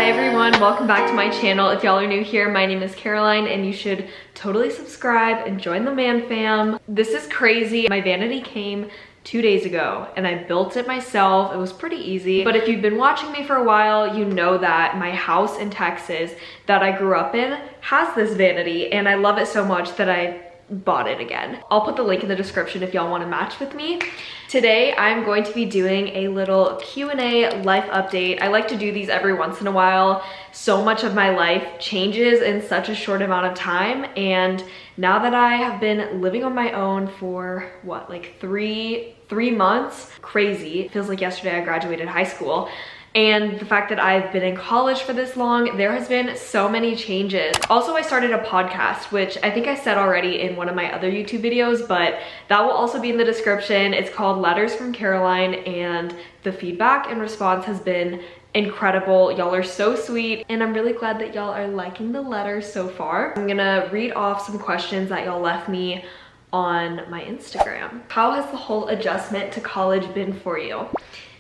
Hi everyone, welcome back to my channel. If y'all are new here, my name is Caroline and you should totally subscribe and join the man fam. This is crazy. My vanity came 2 days ago and I built it myself. It was pretty easy, but if you've been watching me for a while, you know that my house in Texas that I grew up in has this vanity and I love it so much that I bought it again. I'll put the link in the description if y'all want to match with me. Today I'm going to be doing a little Q&A life update. I like to do these every once in a while. So much of my life changes in such a short amount of time, and now that I have been living on my own for what, like three months, crazy. It feels like yesterday I graduated high school. And the fact that I've been in college for this long, there has been so many changes. Also, I started a podcast, which I think I said already in one of my other YouTube videos, but that will also be in the description. It's called Letters from Caroline, and the feedback and response has been incredible. Y'all are so sweet, and I'm really glad that y'all are liking the letters so far. I'm gonna read off some questions that y'all left me on my Instagram. How has the whole adjustment to college been for you?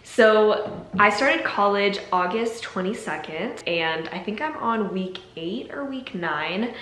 So I started college August 22nd, and I think I'm on week 8 or week 9,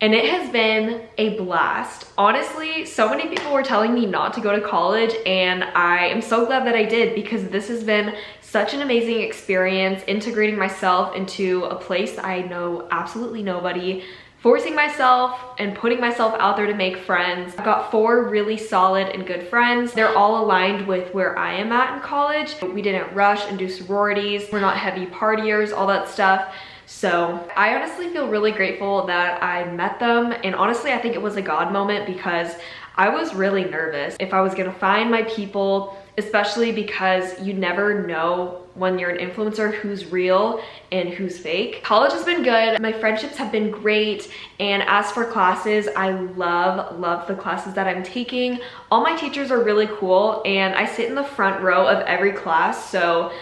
and it has been a blast. Honestly, so many people were telling me not to go to college, and I am so glad that I did, because this has been such an amazing experience, integrating myself into a place that I know absolutely nobody, forcing myself and putting myself out there to make friends. I've got 4 really solid and good friends. They're all aligned with where I am at in college. We didn't rush and do sororities. We're not heavy partiers, all that stuff. So I honestly feel really grateful that I met them. And honestly, I think it was a God moment, because I was really nervous if I was gonna find my people, especially because you never know when you're an influencer who's real and who's fake. College has been good. My friendships have been great. And as for classes, I love the classes that I'm taking. All my teachers are really cool, and I sit in the front row of every class, so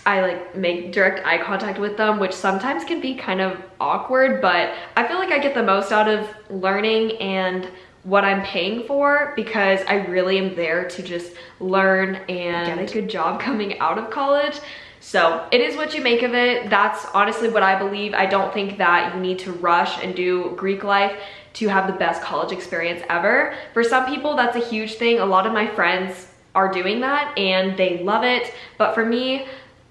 I like make direct eye contact with them, which sometimes can be kind of awkward, but I feel like I get the most out of learning and what I'm paying for, because I really am there to just learn and get a good job coming out of college. So it is what you make of it. That's honestly what I believe. I don't think that you need to rush and do Greek life to have the best college experience ever. For some people, that's a huge thing. A lot of my friends are doing that and they love it. But for me,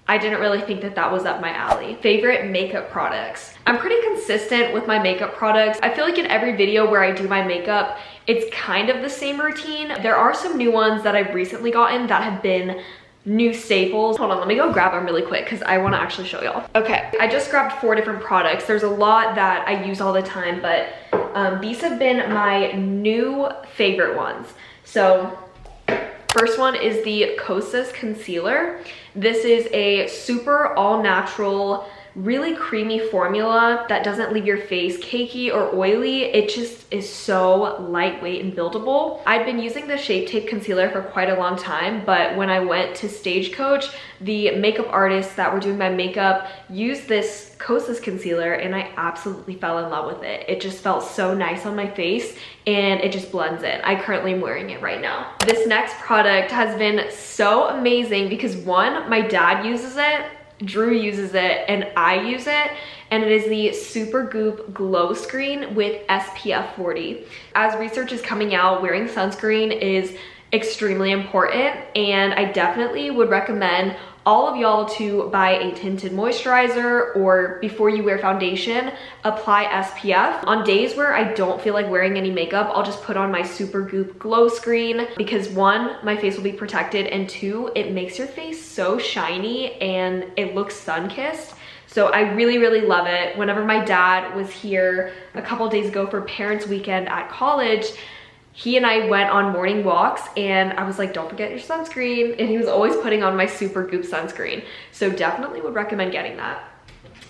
I didn't really think that that was up my alley. Favorite makeup products. I'm pretty consistent with my makeup products. I feel like in every video where I do my makeup, it's kind of the same routine. There are some new ones that I've recently gotten that have been new staples. Hold on, let me go grab them really quick because I want to actually show y'all. Okay, I just grabbed 4 different products. There's a lot that I use all the time, but these have been my new favorite ones. So first one is the Kosas concealer. This is a super all natural, really creamy formula that doesn't leave your face cakey or oily. It just is so lightweight and buildable. I'd been using the Shape Tape concealer for quite a long time, but when I went to Stagecoach, the makeup artists that were doing my makeup used this Kosas concealer, and I absolutely fell in love with it. It just felt so nice on my face, and it just blends in. I currently am wearing it right now. This next product has been so amazing because, one, my dad uses it, Drew uses it, and I use it, and it is the Super Goop Glow Screen with SPF 40. As research is coming out, wearing sunscreen is extremely important, and I definitely would recommend all of y'all to buy a tinted moisturizer, or before you wear foundation, apply SPF. On days where I don't feel like wearing any makeup, I'll just put on my Super Goop Glow Screen, because 1, my face will be protected, and 2, it makes your face so shiny and it looks sun-kissed. So I really love it. Whenever my dad was here a couple days ago for parents' weekend at college, he and I went on morning walks, and I was like, don't forget your sunscreen. And he was always putting on my Super Goop sunscreen. So definitely would recommend getting that.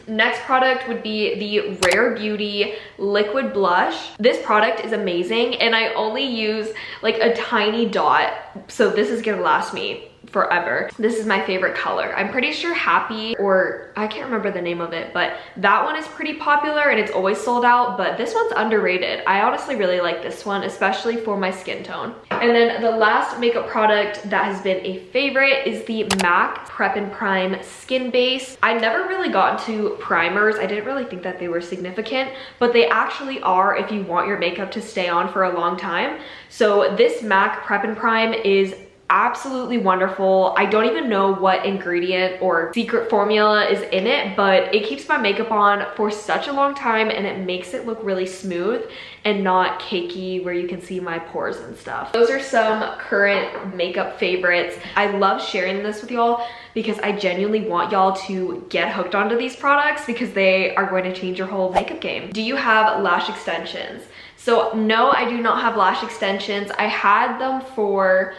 Next product would be the Rare Beauty Liquid Blush. This product is amazing, and I only use like a tiny dot. So this is gonna last me forever. This is my favorite color. I'm pretty sure Happy, or I can't remember the name of it, but that one is pretty popular and it's always sold out, but this one's underrated. I honestly really like this one, especially for my skin tone. And then the last makeup product that has been a favorite is the MAC Prep and Prime Skin Base. I never really got into primers. I didn't really think that they were significant, but they actually are if you want your makeup to stay on for a long time. So this MAC Prep and Prime is absolutely wonderful. I don't even know what ingredient or secret formula is in it, but it keeps my makeup on for such a long time and it makes it look really smooth and not cakey where you can see my pores and stuff. Those are some current makeup favorites. I love sharing this with y'all because I genuinely want y'all to get hooked onto these products because they are going to change your whole makeup game. Do you have lash extensions? So no, I do not have lash extensions. I had them for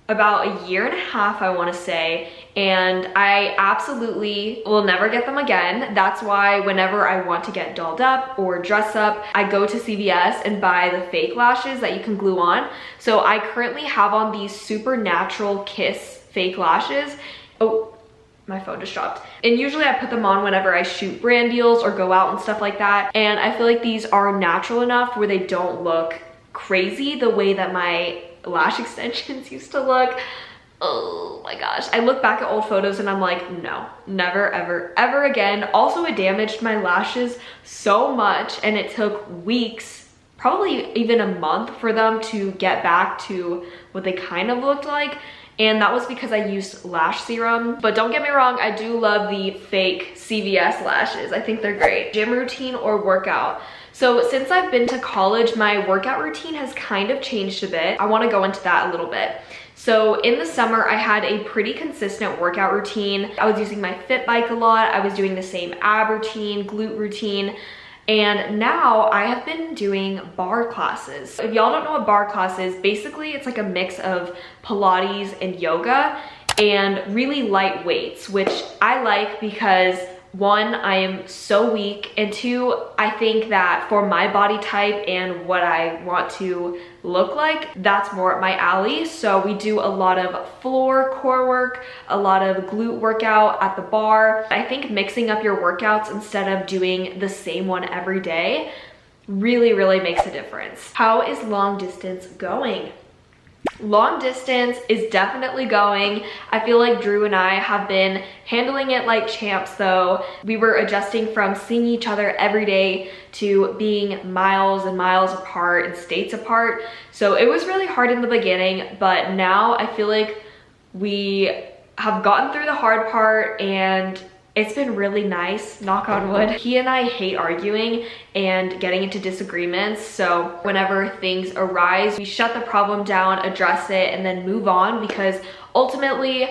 about a year and a half, I want to say, and I absolutely will never get them again. That's why whenever I want to get dolled up or dress up, I go to CVS and buy the fake lashes that you can glue on. So I currently have on these Supernatural Kiss fake lashes. Oh, my phone just dropped. And usually I put them on whenever I shoot brand deals or go out and stuff like that. And I feel like these are natural enough where they don't look crazy the way that my lash extensions used to look. Oh my gosh. I look back at old photos and I'm like, no, never, ever, ever again. Also, it damaged my lashes so much and it took weeks, probably even a month for them to get back to what they kind of looked like. And that was because I used lash serum. But don't get me wrong, I do love the fake CVS lashes. I think they're great. Gym routine or workout. So since I've been to college, my workout routine has kind of changed a bit. I want to go into that a little bit. So in the summer, I had a pretty consistent workout routine. I was using my Fit Bike a lot. I was doing the same ab routine, glute routine. And now I have been doing barre classes. If y'all don't know what barre class is, basically it's like a mix of Pilates and yoga and really light weights, which I like because one, I am so weak, and two, I think that for my body type and what I want to look like, that's more up my alley. So we do a lot of floor core work, a lot of glute workout at the bar. I think mixing up your workouts instead of doing the same one every day really, really makes a difference. How is long distance going? Long distance is definitely going. I feel like Drew and I have been handling it like champs though. We were adjusting from seeing each other every day to being miles and miles apart and states apart. So it was really hard in the beginning, but now I feel like we have gotten through the hard part and it's been really nice, knock on wood. He and I hate arguing and getting into disagreements. So whenever things arise, we shut the problem down, address it, and then move on because ultimately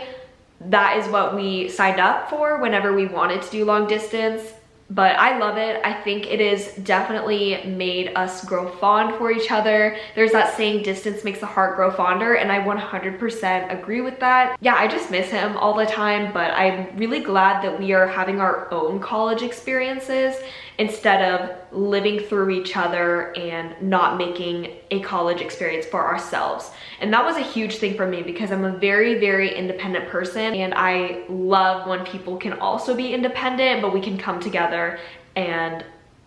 that is what we signed up for whenever we wanted to do long distance. But I love it. I think it has definitely made us grow fond for each other. There's that saying, distance makes the heart grow fonder, and I 100% agree with that. Yeah, I just miss him all the time, but I'm really glad that we are having our own college experiences instead of living through each other and not making a college experience for ourselves. And that was a huge thing for me because I'm a very, very independent person, and I love when people can also be independent, but we can come together and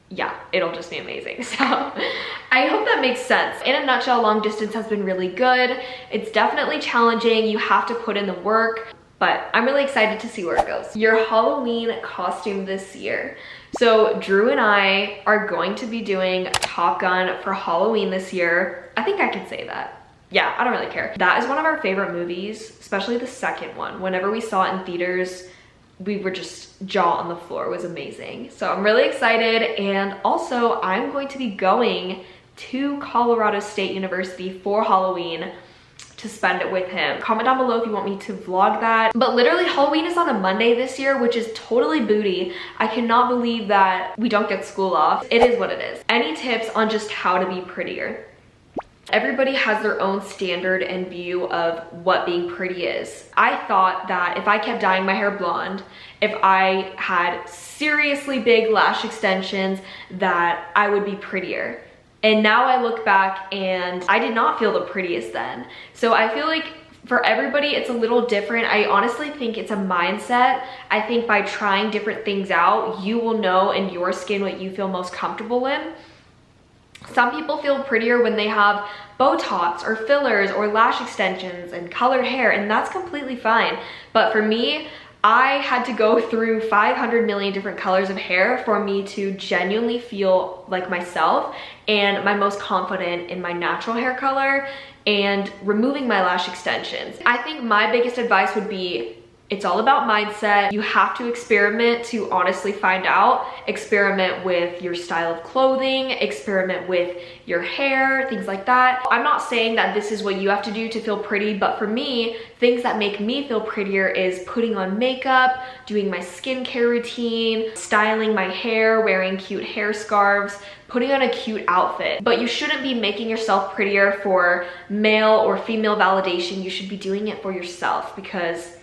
yeah, it'll just be amazing. So I hope that makes sense. In a nutshell, long distance has been really good. It's definitely challenging. You have to put in the work, but I'm really excited to see where it goes. Your Halloween costume this year. So Drew and I are going to be doing Top Gun for Halloween this year. I think I can say that. Yeah, I don't really care. That is one of our favorite movies, especially the second one. Whenever we saw it in theaters, we were just jaw on the floor. It was amazing. So I'm really excited. And also I'm going to be going to Colorado State University for Halloween to spend it with him. Comment down below if you want me to vlog that. But literally Halloween is on a Monday this year, which is totally booty. I cannot believe that we don't get school off. It is what it is. Any tips on just how to be prettier? Everybody has their own standard and view of what being pretty is. I thought that if I kept dyeing my hair blonde, if I had seriously big lash extensions, that I would be prettier. And now I look back and I did not feel the prettiest then. So I feel like For everybody, it's a little different. I honestly think it's a mindset. I think by trying different things out, you will know in your skin what you feel most comfortable in. Some people feel prettier when they have Botox or fillers or lash extensions and colored hair, and that's completely fine. But for me, I had to go through 500 million different colors of hair for me to genuinely feel like myself and my most confident in my natural hair color and removing my lash extensions. I think my biggest advice would be, it's all about mindset. You have to experiment to honestly find out. Experiment with your style of clothing, experiment with your hair, things like that. I'm not saying that this is what you have to do to feel pretty, but for me, things that make me feel prettier is putting on makeup, doing my skincare routine, styling my hair, wearing cute hair scarves, putting on a cute outfit. But you shouldn't be making yourself prettier for male or female validation. You should be doing it for yourself because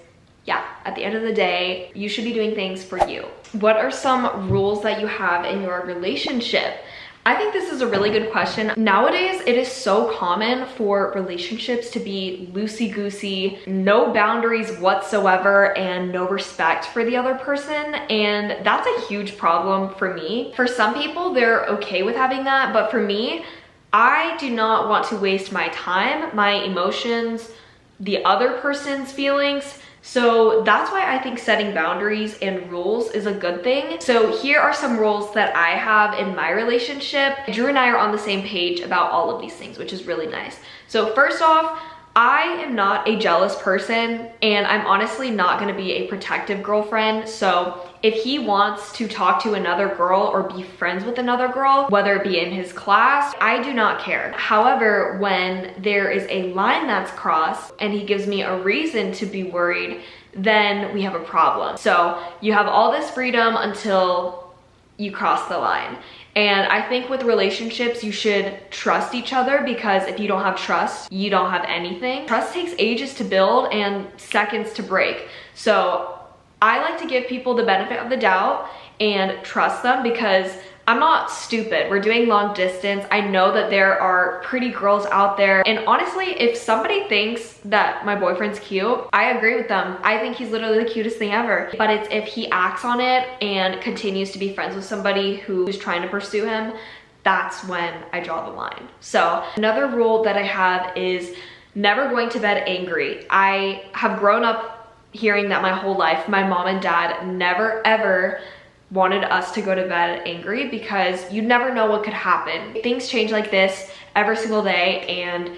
yeah, at the end of the day, you should be doing things for you. What are some rules that you have in your relationship? I think this is a really good question. Nowadays, it is so common for relationships to be loosey-goosey, no boundaries whatsoever, and no respect for the other person. And that's a huge problem for me. For some people, they're okay with having that, but for me, I do not want to waste my time, my emotions, the other person's feelings. So that's why I think setting boundaries and rules is a good thing. So here are some rules that I have in my relationship. Drew and I are on the same page about all of these things, which is really nice. So first off, I am not a jealous person, and I'm honestly not gonna be a protective girlfriend. So if he wants to talk to another girl or be friends with another girl, whether it be in his class, I do not care. However, when there is a line that's crossed and he gives me a reason to be worried, then we have a problem. So you have all this freedom until you cross the line. And I think with relationships, you should trust each other, because if you don't have trust, you don't have anything. Trust takes ages to build and seconds to break. So I like to give people the benefit of the doubt and trust them, because I'm not stupid. We're doing long distance. I know that there are pretty girls out there. And honestly, if somebody thinks that my boyfriend's cute, I agree with them. I think he's literally the cutest thing ever. But it's if he acts on it and continues to be friends with somebody who's trying to pursue him, that's when I draw the line. So another rule that I have is never going to bed angry. I have grown up hearing that my whole life. My mom and dad never ever wanted us to go to bed angry, because you never know what could happen. Things change like this every single day, and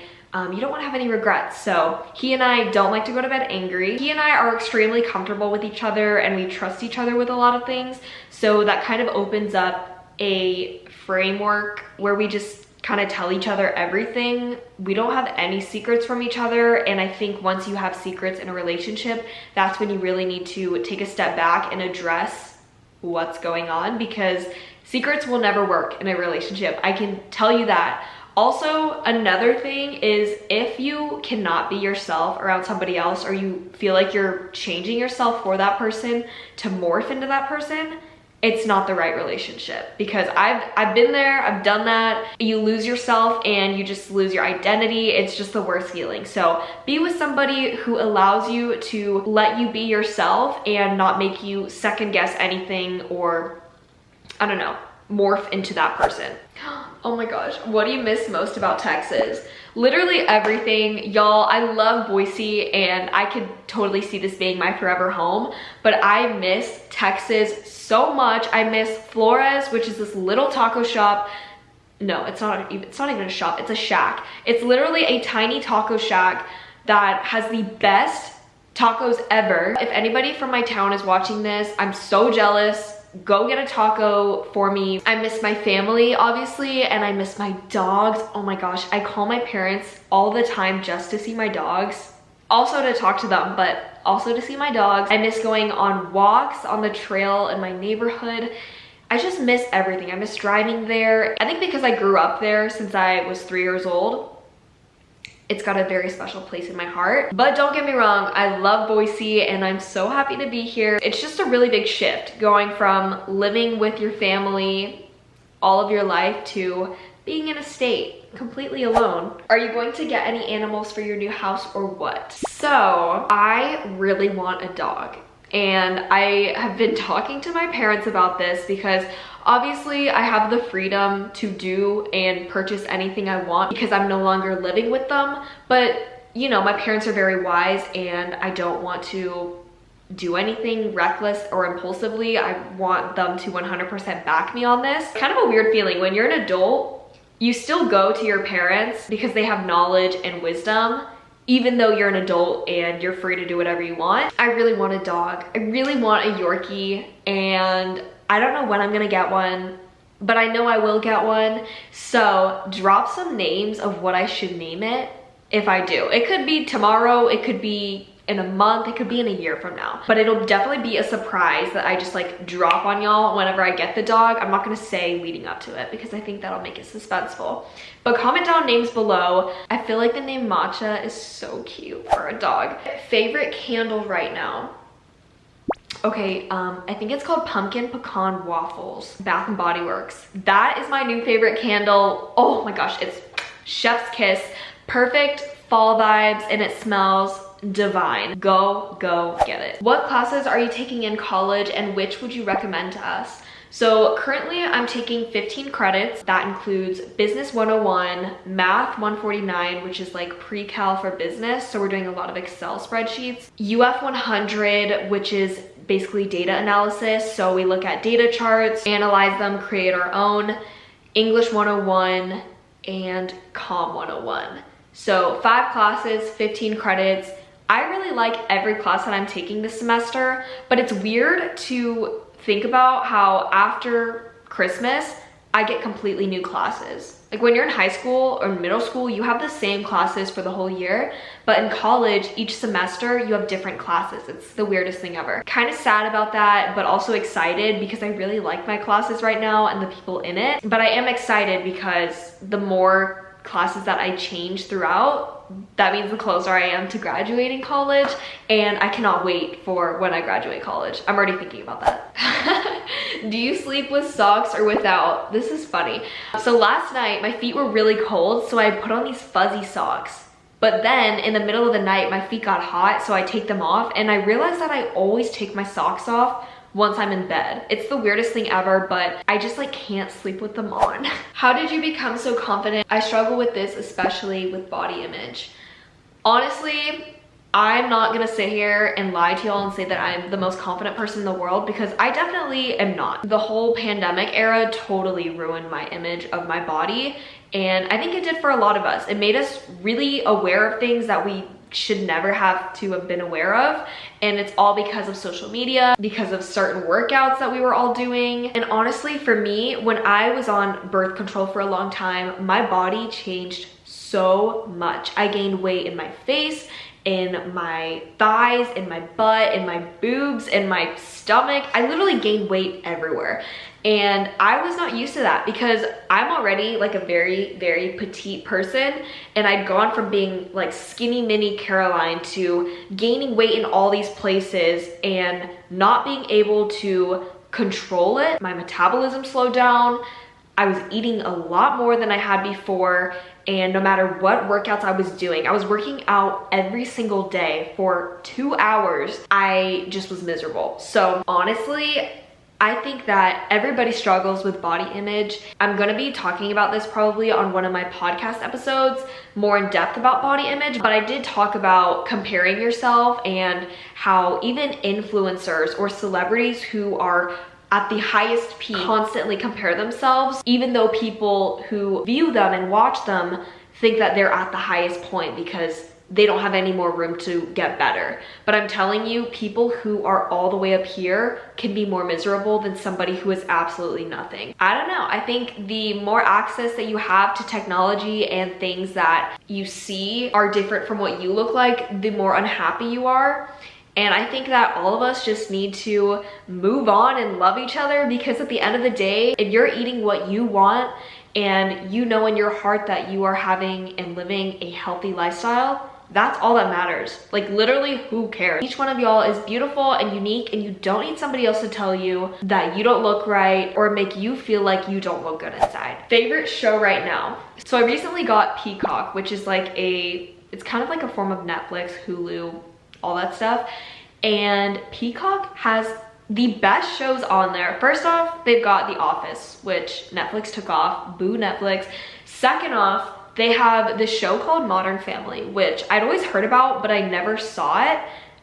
you don't want to have any regrets. So he and I don't like to go to bed angry. He and I are extremely comfortable with each other, and we trust each other with a lot of things. So that kind of opens up a framework where we just kind of tell each other everything. We don't have any secrets from each other. And I think once you have secrets in a relationship, that's when you really need to take a step back and address what's going on, because secrets will never work in a relationship. I can tell you that. Also, another thing is, if you cannot be yourself around somebody else, or you feel like you're changing yourself for that person to morph into that person, it's not the right relationship. Because I've been there, I've done that. You lose yourself and you just lose your identity. It's just the worst feeling. So be with somebody who allows you to let you be yourself and not make you second guess anything, or I don't know, morph into that person. Oh my gosh, what do you miss most about Texas? Literally everything, y'all. I love Boise, and I could totally see this being my forever home, but I miss Texas so much. I miss Flores, which is this little taco shop. No, it's not even a shop, it's a shack. It's literally a tiny taco shack that has the best tacos ever. If anybody from my town is watching this, I'm so jealous. Go get a taco for me. I miss my family, obviously, and I miss my dogs. Oh my gosh, I call my parents all the time just to see my dogs. Also to talk to them, but also to see my dogs. I miss going on walks on the trail in my neighborhood. I just miss everything. I miss driving there. I think because I grew up there since I was 3 years old, it's got a very special place in my heart. But don't get me wrong, I love Boise and I'm so happy to be here. It's just a really big shift going from living with your family all of your life to being in a state completely alone. Are you going to get any animals for your new house or what? So I really want a dog. And I have been talking to my parents about this because obviously I have the freedom to do and purchase anything I want because I'm no longer living with them. But you know, my parents are very wise and I don't want to do anything reckless or impulsively. I want them to 100% back me on this. Kind of a weird feeling when you're an adult, you still go to your parents because they have knowledge and wisdom, even though you're an adult and you're free to do whatever you want. I really want a dog. I really want a Yorkie, and I don't know when I'm gonna get one, but I know I will get one. So drop some names of what I should name it if I do. It could be tomorrow, it could be in a month, it could be in a year from now, but it'll definitely be a surprise that I just like drop on y'all whenever I get the dog. I'm not gonna say leading up to it because I think that'll make it suspenseful. But comment down names below. I feel like the name Matcha is so cute for a dog. Favorite candle right now? Okay, I think it's called Pumpkin Pecan Waffles, Bath and Body Works. That is my new favorite candle. Oh my gosh, it's chef's kiss. Perfect fall vibes and it smells divine. Go get it. What classes are you taking in college and which would you recommend to us? So currently I'm taking 15 credits. That includes Business 101, Math 149, which is like pre-cal for business. So we're doing a lot of Excel spreadsheets. UF 100, which is basically data analysis. So we look at data charts, analyze them, create our own. English 101 and Com 101. So 5 classes, 15 credits. I really like every class that I'm taking this semester, but it's weird to think about how after Christmas, I get completely new classes. Like when you're in high school or middle school, you have the same classes for the whole year, but in college, each semester, you have different classes. It's the weirdest thing ever. Kind of sad about that, but also excited because I really like my classes right now and the people in it. But I am excited because the more classes that I change throughout, that means the closer I am to graduating college, and I cannot wait for when I graduate college. I'm already thinking about that. Do you sleep with socks or without? This is funny. So last night my feet were really cold, so I put on these fuzzy socks. But then in the middle of the night my feet got hot, so I take them off, and I realized that I always take my socks off once I'm in bed. It's the weirdest thing ever, but I just like can't sleep with them on. How did you become so confident? I struggle with this, especially with body image. Honestly, I'm not gonna sit here and lie to y'all and say that I'm the most confident person in the world because I definitely am not. The whole pandemic era totally ruined my image of my body, and I think it did for a lot of us. It made us really aware of things that we should never have to have been aware of, and it's all because of social media, because of certain workouts that we were all doing. And honestly, for me, when I was on birth control for a long time, my body changed so much. I gained weight in my face, in my thighs, in my butt, in my boobs, in my stomach. I literally gained weight everywhere. And I was not used to that because I'm already like a very, very petite person, and I'd gone from being like skinny mini Caroline to gaining weight in all these places and not being able to control it. My metabolism slowed down. I was eating a lot more than I had before, and no matter what workouts I was doing, I was working out every single day for 2 hours. I just was miserable. So honestly, I think that everybody struggles with body image. I'm gonna be talking about this probably on one of my podcast episodes, more in depth about body image, but I did talk about comparing yourself and how even influencers or celebrities who are at the highest peak constantly compare themselves, even though people who view them and watch them think that they're at the highest point because they don't have any more room to get better. But I'm telling you, people who are all the way up here can be more miserable than somebody who is absolutely nothing. I don't know. I think the more access that you have to technology and things that you see are different from what you look like, the more unhappy you are. And I think that all of us just need to move on and love each other, because at the end of the day, if you're eating what you want and you know in your heart that you are having and living a healthy lifestyle, that's all that matters. Like literally, who cares? Each one of y'all is beautiful and unique, and you don't need somebody else to tell you that you don't look right or make you feel like you don't look good inside. Favorite show right now. So I recently got Peacock, which is like it's kind of like a form of Netflix, Hulu, all that stuff. And Peacock has the best shows on there. First off, they've got The Office, which Netflix took off. Boo Netflix. Second off, they have this show called Modern Family, which I'd always heard about, but I never saw it.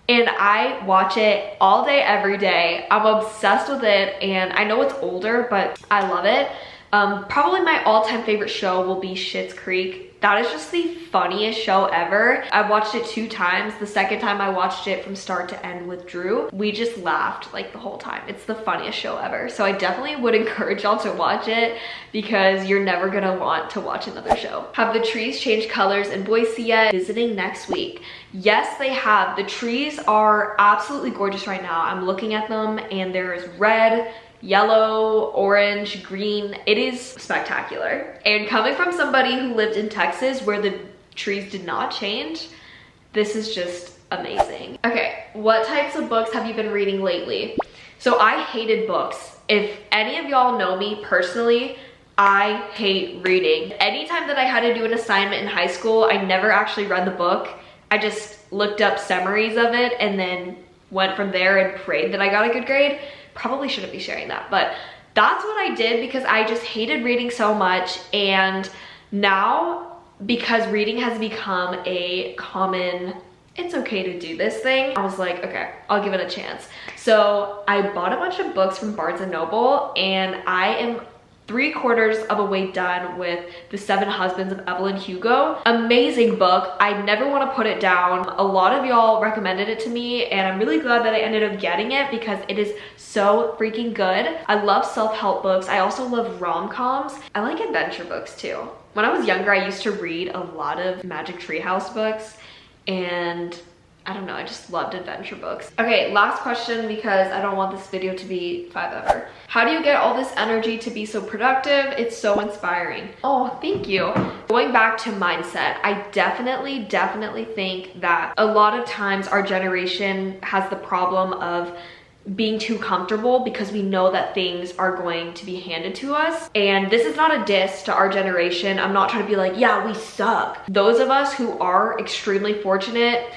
And I watch it all day, every day. I'm obsessed with it, and I know it's older, but I love it. Probably my all-time favorite show will be Schitt's Creek. That is just the funniest show ever. I've watched it 2 times. The second time I watched it from start to end with Drew. We just laughed like the whole time. It's the funniest show ever. So I definitely would encourage y'all to watch it because you're never gonna want to watch another show. Have the trees changed colors in Boise yet? Visiting next week. Yes, they have. The trees are absolutely gorgeous right now. I'm looking at them and there is red, yellow, orange, green. It is spectacular. And coming from somebody who lived in Texas where the trees did not change, this is just amazing. Okay, what types of books have you been reading lately? So I hated books. If any of y'all know me personally, I hate reading. Anytime that I had to do an assignment in high school, I never actually read the book. I just looked up summaries of it and then went from there and prayed that I got a good grade. Probably shouldn't be sharing that, but that's what I did because I just hated reading so much. And now, because reading has become a common, it's okay to do this thing, I was like, okay, I'll give it a chance. So I bought a bunch of books from Barnes & Noble, and I am 3/4 of a way done with The 7 Husbands of Evelyn Hugo. Amazing book. I never want to put it down. A lot of y'all recommended it to me, and I'm really glad that I ended up getting it because it is so freaking good. I love self-help books. I also love rom-coms. I like adventure books too. When I was younger, I used to read a lot of Magic Treehouse books, and I don't know, I just loved adventure books. Okay, last question because I don't want this video to be 5 ever. How do you get all this energy to be so productive? It's so inspiring. Oh, thank you. Going back to mindset, I definitely think that a lot of times our generation has the problem of being too comfortable because we know that things are going to be handed to us. And this is not a diss to our generation. I'm not trying to be like, yeah, we suck. Those of us who are extremely fortunate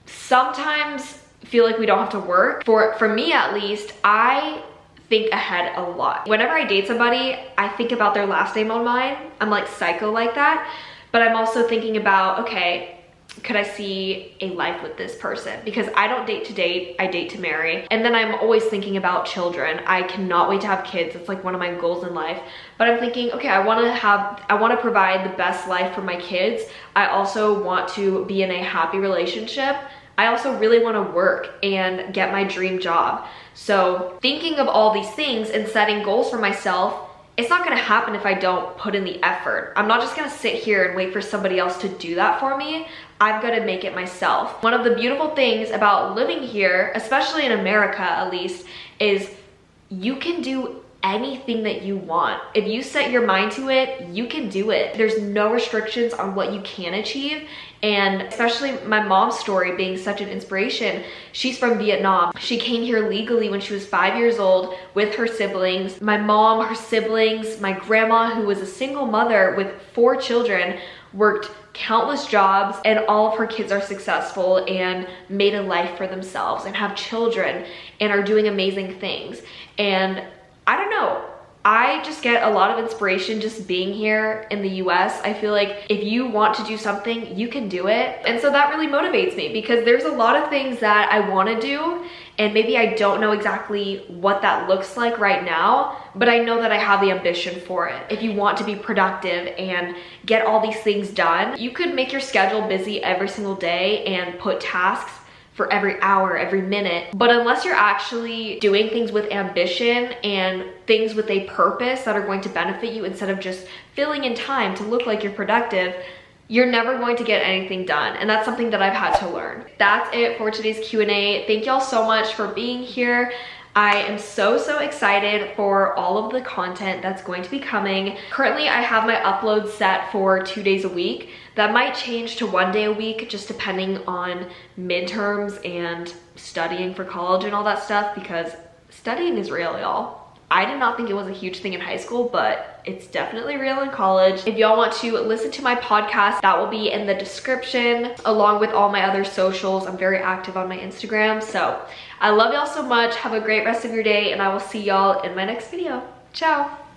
sometimes feel like we don't have to work. For me at least, I think ahead a lot. Whenever I date somebody, I think about their last name on mine. I'm like psycho like that. But I'm also thinking about, okay, could I see a life with this person? Because I don't date to date, I date to marry. And then I'm always thinking about children. I cannot wait to have kids. It's like one of my goals in life. But I'm thinking, okay, I want to provide the best life for my kids. I also want to be in a happy relationship. I also really want to work and get my dream job. So thinking of all these things and setting goals for myself, it's not going to happen if I don't put in the effort. I'm not just going to sit here and wait for somebody else to do that for me. I've got to make it myself. One of the beautiful things about living here, especially in America at least, is you can do anything that you want. If you set your mind to it, you can do it. There's no restrictions on what you can achieve. And especially my mom's story being such an inspiration. She's from Vietnam. She came here legally when she was 5 years old with her siblings. My mom, her siblings, my grandma, who was a single mother with 4 children, worked countless jobs, and all of her kids are successful and made a life for themselves and have children and are doing amazing things. And I don't know, I just get a lot of inspiration just being here in the US. I feel like if you want to do something, you can do it. And so that really motivates me because there's a lot of things that I want to do, and maybe I don't know exactly what that looks like right now, but I know that I have the ambition for it. If you want to be productive and get all these things done, you could make your schedule busy every single day and put tasks for every hour, every minute. But unless you're actually doing things with ambition and things with a purpose that are going to benefit you instead of just filling in time to look like you're productive, you're never going to get anything done. And that's something that I've had to learn. That's it for today's Q&A. Thank y'all so much for being here. I am so excited for all of the content that's going to be coming. Currently, I have my upload set for 2 days a week. That might change to 1 day a week, just depending on midterms and studying for college and all that stuff, because studying is real, y'all. I did not think it was a huge thing in high school, but it's definitely real in college. If y'all want to listen to my podcast, that will be in the description, along with all my other socials. I'm very active on my Instagram. So I love y'all so much. Have a great rest of your day, and I will see y'all in my next video. Ciao.